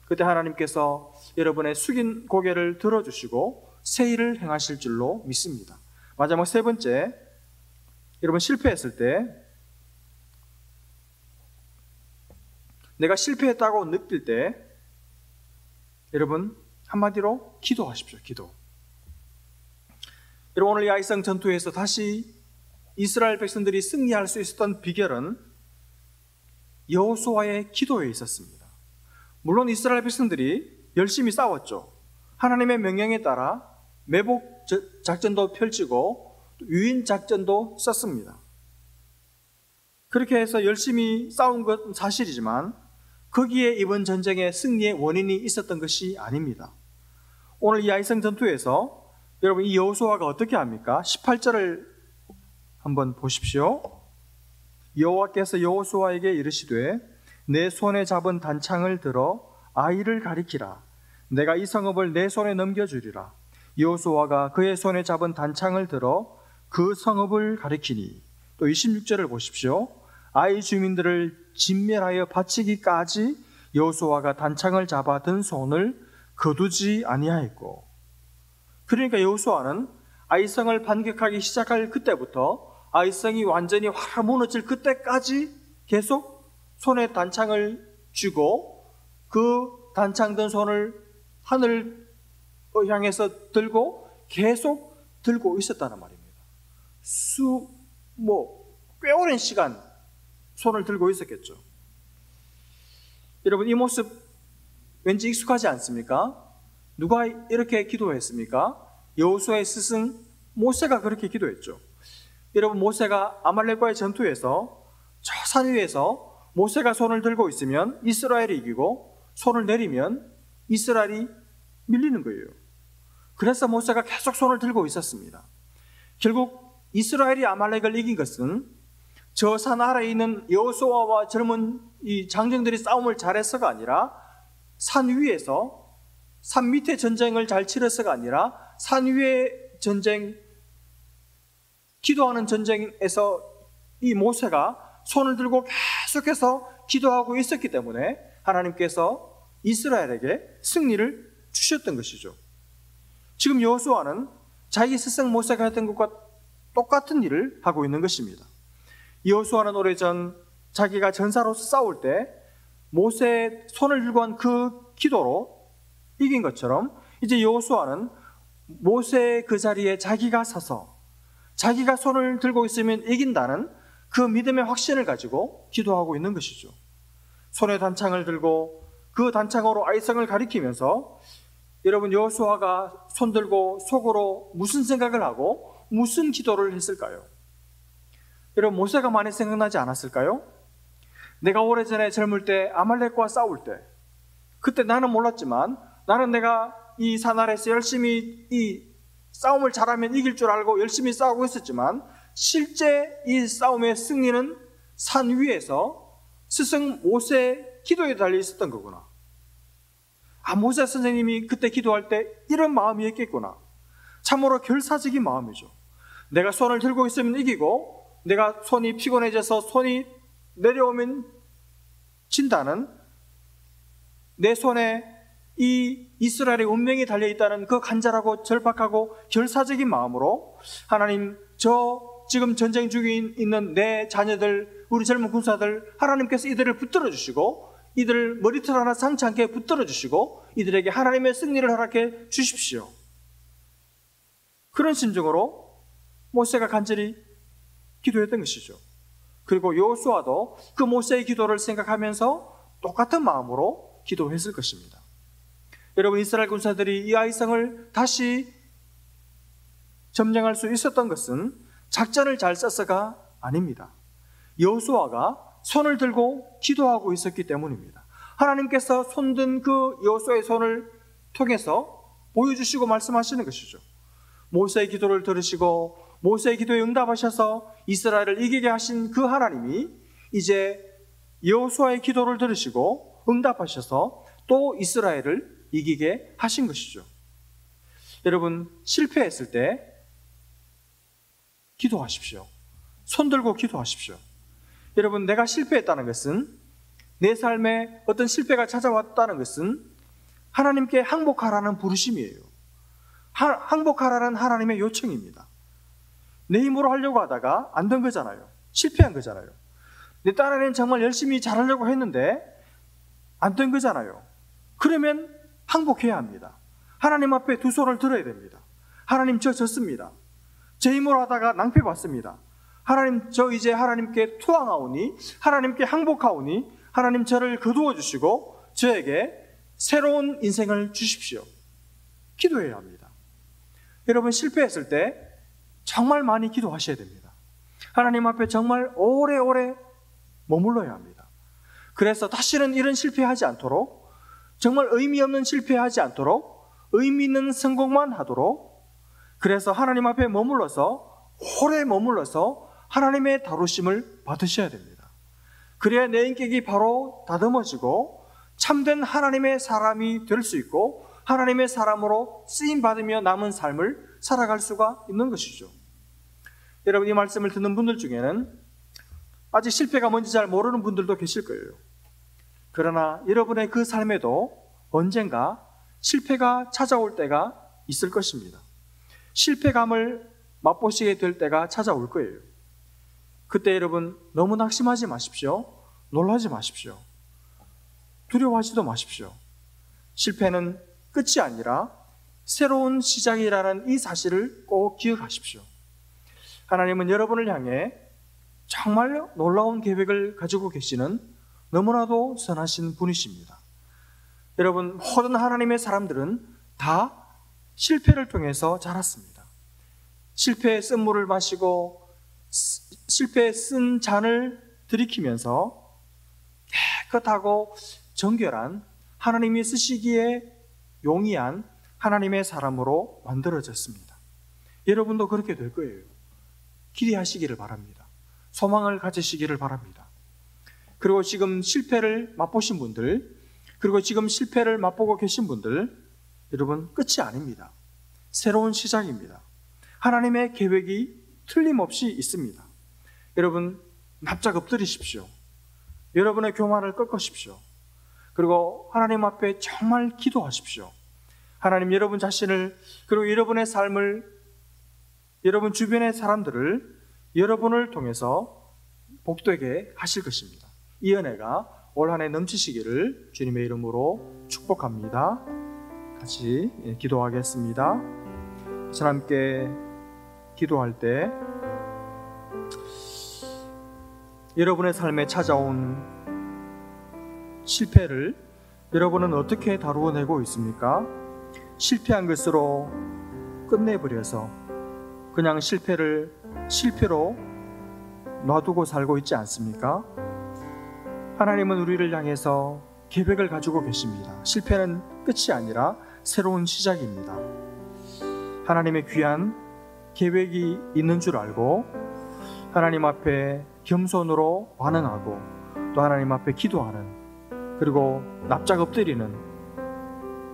그때 하나님께서 여러분의 숙인 고개를 들어주시고 새 일을 행하실 줄로 믿습니다. 마지막 세 번째, 여러분, 실패했을 때 내가 실패했다고 느낄 때 여러분 한마디로 기도하십시오. 기도. 여러분, 오늘 야이성 전투에서 다시 이스라엘 백성들이 승리할 수 있었던 비결은 여호수아의 기도에 있었습니다. 물론 이스라엘 백성들이 열심히 싸웠죠. 하나님의 명령에 따라 매복 작전도 펼치고 유인 작전도 썼습니다. 그렇게 해서 열심히 싸운 건 사실이지만 거기에 이번 전쟁의 승리의 원인이 있었던 것이 아닙니다. 오늘 이 아이성 전투에서 여러분 이 여호수아가 어떻게 합니까? 18절을 한번 보십시오. 여호와께서 여호수아에게 이르시되 내 손에 잡은 단창을 들어 아이를 가리키라. 내가 이 성읍을 내 손에 넘겨주리라. 여호수아가 그의 손에 잡은 단창을 들어 그 성읍을 가리키니. 또 26절을 보십시오. 아이 주민들을 진멸하여 바치기까지 여호수아가 단창을 잡아 든 손을 거두지 아니하였고. 그러니까 여호수아는 아이성을 반격하기 시작할 그때부터 아이성이 완전히 확 무너질 그때까지 계속 손에 단창을 쥐고 그 단창 든 손을 하늘을 향해서 들고 계속 들고 있었다는 말입니다. 꽤 오랜 시간 손을 들고 있었겠죠. 여러분 이 모습 왠지 익숙하지 않습니까? 누가 이렇게 기도했습니까? 여호수아의 스승 모세가 그렇게 기도했죠. 여러분 모세가 아말렉과의 전투에서 저 산 위에서 모세가 손을 들고 있으면 이스라엘이 이기고 손을 내리면 이스라엘이 밀리는 거예요. 그래서 모세가 계속 손을 들고 있었습니다. 결국 이스라엘이 아말렉을 이긴 것은 저 산 아래에 있는 여호수아와 젊은 이 장정들이 싸움을 잘해서가 아니라 산 위에서 산 밑에 전쟁을 잘 치러서가 아니라 산 위의 전쟁, 기도하는 전쟁에서 이 모세가 손을 들고 계속해서 기도하고 있었기 때문에 하나님께서 이스라엘에게 승리를 주셨던 것이죠. 지금 여호수아는 자기 스승 모세가 했던 것과 똑같은 일을 하고 있는 것입니다. 여호수아는 오래전 자기가 전사로서 싸울 때 모세의 손을 들고 한 그 기도로 이긴 것처럼 이제 여호수아는 모세의 그 자리에 자기가 서서 자기가 손을 들고 있으면 이긴다는 그 믿음의 확신을 가지고 기도하고 있는 것이죠. 손에 단창을 들고 그 단창으로 아이성을 가리키면서 여러분 여호수아가 손 들고 속으로 무슨 생각을 하고 무슨 기도를 했을까요? 여러분 모세가 많이 생각나지 않았을까요? 내가 오래전에 젊을 때 아말렉과 싸울 때 그때 나는 몰랐지만 나는 내가 이 산 아래에서 열심히 이 싸움을 잘하면 이길 줄 알고 열심히 싸우고 있었지만 실제 이 싸움의 승리는 산 위에서 스승 모세의 기도에 달려 있었던 거구나. 모세 선생님이 그때 기도할 때 이런 마음이었겠구나. 참으로 결사적인 마음이죠. 내가 손을 들고 있으면 이기고 내가 손이 피곤해져서 손이 내려오면 진다는 내 손에 이 이스라엘의 운명이 달려있다는 그 간절하고 절박하고 결사적인 마음으로 하나님 저 지금 전쟁 중에 있는 내 자녀들 우리 젊은 군사들 하나님께서 이들을 붙들어 주시고 이들 머리털 하나 상치 않게 붙들어 주시고 이들에게 하나님의 승리를 허락해 주십시오. 그런 심정으로 모세가 간절히 기도했던 것이죠. 그리고 여호수아도 그 모세의 기도를 생각하면서 똑같은 마음으로 기도했을 것입니다. 여러분 이스라엘 군사들이 이 아이성을 다시 점령할 수 있었던 것은 작전을 잘 써서가 아닙니다. 여호수아가 손을 들고 기도하고 있었기 때문입니다. 하나님께서 손든 그 여호수아의 손을 통해서 보여주시고 말씀하시는 것이죠. 모세의 기도를 들으시고 모세의 기도에 응답하셔서 이스라엘을 이기게 하신 그 하나님이 이제 여호수아의 기도를 들으시고 응답하셔서 또 이스라엘을 이기게 하신 것이죠. 여러분 실패했을 때 기도하십시오. 손 들고 기도하십시오. 여러분 내가 실패했다는 것은 내 삶에 어떤 실패가 찾아왔다는 것은 하나님께 항복하라는 부르심이에요. 항복하라는 하나님의 요청입니다. 내 힘으로 하려고 하다가 안 된 거잖아요. 실패한 거잖아요. 내 딴에는 정말 열심히 잘하려고 했는데 안 된 거잖아요. 그러면 항복해야 합니다. 하나님 앞에 두 손을 들어야 됩니다. 하나님 저 졌습니다. 제 힘으로 하다가 낭패봤습니다. 하나님 저 이제 하나님께 투항하오니 하나님께 항복하오니 하나님 저를 거두어 주시고 저에게 새로운 인생을 주십시오. 기도해야 합니다. 여러분, 실패했을 때 정말 많이 기도하셔야 됩니다. 하나님 앞에 정말 오래오래 머물러야 합니다. 그래서 다시는 이런 실패하지 않도록, 정말 의미 없는 실패하지 않도록, 의미 있는 성공만 하도록, 그래서 하나님 앞에 머물러서, 오래 머물러서 하나님의 다루심을 받으셔야 됩니다. 그래야 내 인격이 바로 다듬어지고 참된 하나님의 사람이 될 수 있고, 하나님의 사람으로 쓰임받으며 남은 삶을 살아갈 수가 있는 것이죠. 여러분, 이 말씀을 듣는 분들 중에는 아직 실패가 뭔지 잘 모르는 분들도 계실 거예요. 그러나 여러분의 그 삶에도 언젠가 실패가 찾아올 때가 있을 것입니다. 실패감을 맛보시게 될 때가 찾아올 거예요. 그때 여러분, 너무 낙심하지 마십시오. 놀라지 마십시오. 두려워하지도 마십시오. 실패는 끝이 아니라 새로운 시작이라는 이 사실을 꼭 기억하십시오. 하나님은 여러분을 향해 정말 놀라운 계획을 가지고 계시는 너무나도 선하신 분이십니다. 여러분, 모든 하나님의 사람들은 다 실패를 통해서 자랐습니다. 실패의 쓴물을 마시고 실패의 쓴 잔을 들이키면서 깨끗하고 정결한, 하나님이 쓰시기에 용이한 하나님의 사람으로 만들어졌습니다. 여러분도 그렇게 될 거예요. 기대하시기를 바랍니다. 소망을 가지시기를 바랍니다. 그리고 지금 실패를 맛보신 분들, 그리고 지금 실패를 맛보고 계신 분들, 여러분, 끝이 아닙니다. 새로운 시작입니다. 하나님의 계획이 틀림없이 있습니다. 여러분, 납작 엎드리십시오. 여러분의 교만을 꺾으십시오. 그리고 하나님 앞에 정말 기도하십시오. 하나님, 여러분 자신을, 그리고 여러분의 삶을, 여러분 주변의 사람들을 여러분을 통해서 복되게 하실 것입니다. 이 은혜가 올 한 해 넘치시기를 주님의 이름으로 축복합니다. 같이 기도하겠습니다. 저 함께 기도할 때 여러분의 삶에 찾아온 실패를 여러분은 어떻게 다루어내고 있습니까? 실패한 것으로 끝내버려서 그냥 실패를 실패로 놔두고 살고 있지 않습니까? 하나님은 우리를 향해서 계획을 가지고 계십니다. 실패는 끝이 아니라 새로운 시작입니다. 하나님의 귀한 계획이 있는 줄 알고 하나님 앞에 겸손으로 반응하고 또 하나님 앞에 기도하는, 그리고 납작 엎드리는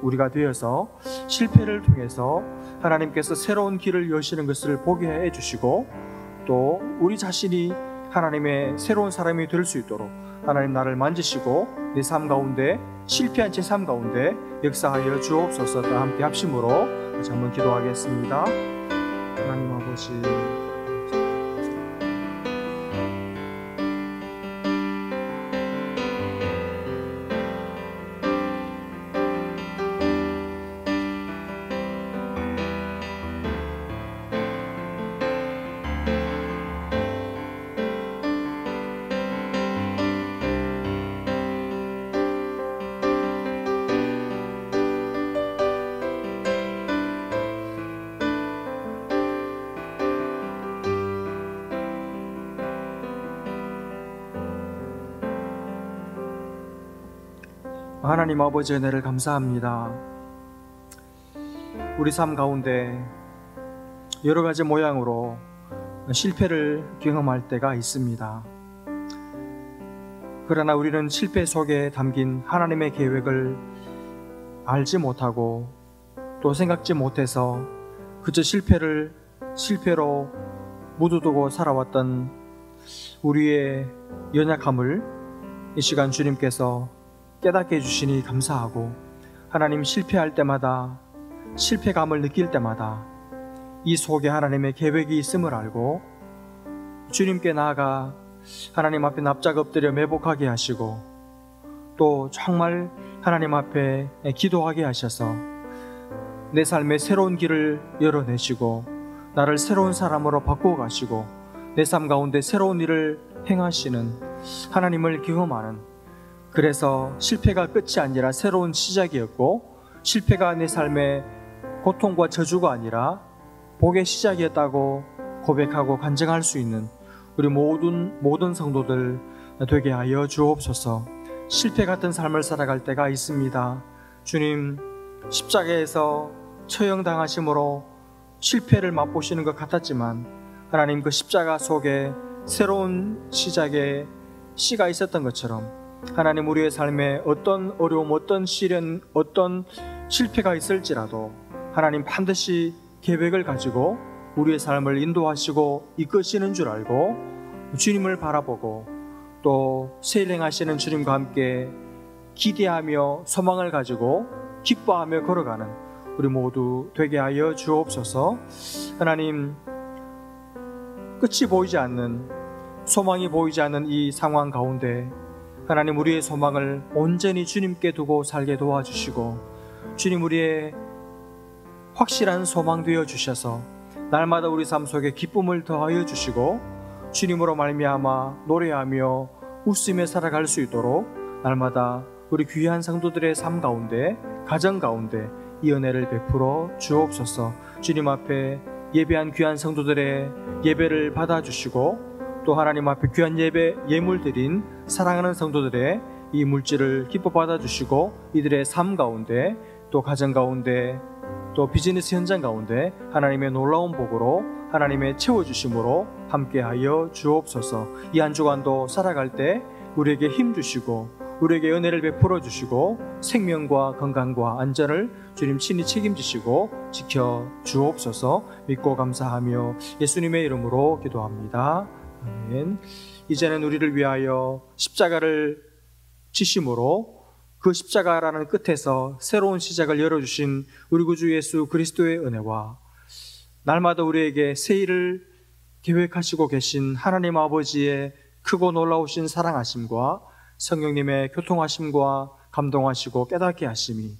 우리가 되어서 실패를 통해서 하나님께서 새로운 길을 여시는 것을 보게 해주시고, 또 우리 자신이 하나님의 새로운 사람이 될 수 있도록 하나님 나를 만지시고 내 삶 가운데, 실패한 제 삶 가운데 역사하여 주옵소서. 다 함께 합심으로 다시 한번 기도하겠습니다. 하나님 아버지, 하나님 아버지의 은혜를 감사합니다. 우리 삶 가운데 여러 가지 모양으로 실패를 경험할 때가 있습니다. 그러나 우리는 실패 속에 담긴 하나님의 계획을 알지 못하고 또 생각지 못해서 그저 실패를 실패로 묻어두고 살아왔던 우리의 연약함을 이 시간 주님께서 깨닫게 해주시니 감사하고, 하나님, 실패할 때마다, 실패감을 느낄 때마다 이 속에 하나님의 계획이 있음을 알고 주님께 나아가 하나님 앞에 납작 엎드려 매복하게 하시고, 또 정말 하나님 앞에 기도하게 하셔서 내 삶의 새로운 길을 열어내시고 나를 새로운 사람으로 바꾸어 가시고 내 삶 가운데 새로운 일을 행하시는 하나님을 경험하는 그래서 실패가 끝이 아니라 새로운 시작이었고, 실패가 내 삶의 고통과 저주가 아니라 복의 시작이었다고 고백하고 간증할 수 있는 우리 모든 성도들 되게 하여 주옵소서. 실패 같은 삶을 살아갈 때가 있습니다. 주님, 십자가에서 처형당하심으로 실패를 맛보시는 것 같았지만 하나님, 그 십자가 속에 새로운 시작의 씨가 있었던 것처럼 하나님, 우리의 삶에 어떤 어려움, 어떤 시련, 어떤 실패가 있을지라도 하나님 반드시 계획을 가지고 우리의 삶을 인도하시고 이끄시는 줄 알고 주님을 바라보고 또 세일행하시는 주님과 함께 기대하며 소망을 가지고 기뻐하며 걸어가는 우리 모두 되게 하여 주옵소서. 하나님, 끝이 보이지 않는, 소망이 보이지 않는 이 상황 가운데 하나님, 우리의 소망을 온전히 주님께 두고 살게 도와주시고 주님, 우리의 확실한 소망 되어 주셔서 날마다 우리 삶 속에 기쁨을 더하여 주시고 주님으로 말미암아 노래하며 웃으며 살아갈 수 있도록 날마다 우리 귀한 성도들의 삶 가운데, 가정 가운데 이 은혜를 베풀어 주옵소서. 주님 앞에 예배한 귀한 성도들의 예배를 받아주시고 또 하나님 앞에 귀한 예물 드린 사랑하는 성도들의 이 물질을 기뻐 받아주시고 이들의 삶 가운데 또 가정 가운데 또 비즈니스 현장 가운데 하나님의 놀라운 복으로 하나님의 채워주심으로 함께하여 주옵소서. 이 한 주간도 살아갈 때 우리에게 힘 주시고 우리에게 은혜를 베풀어 주시고 생명과 건강과 안전을 주님 친히 책임지시고 지켜 주옵소서. 믿고 감사하며 예수님의 이름으로 기도합니다. 아멘. 이제는 우리를 위하여 십자가를 지심으로 그 십자가라는 끝에서 새로운 시작을 열어주신 우리 구주 예수 그리스도의 은혜와 날마다 우리에게 새 일을 계획하시고 계신 하나님 아버지의 크고 놀라우신 사랑하심과 성령님의 교통하심과 감동하시고 깨닫게 하심이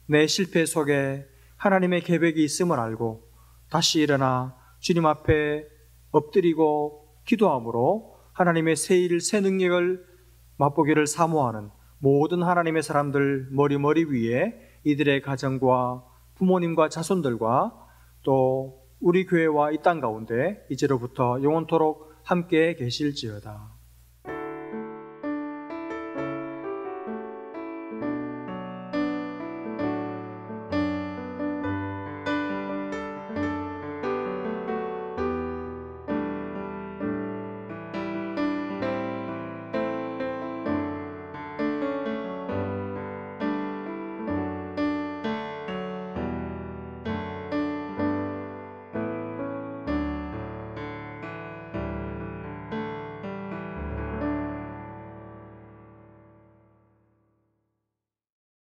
내 실패 속에 하나님의 계획이 있음을 알고 다시 일어나 주님 앞에 엎드리고 기도함으로 하나님의 새 일, 새 능력을 맛보기를 사모하는 모든 하나님의 사람들 머리 위에 이들의 가정과 부모님과 자손들과 또 우리 교회와 이 땅 가운데 이제로부터 영원토록 함께 계실지어다.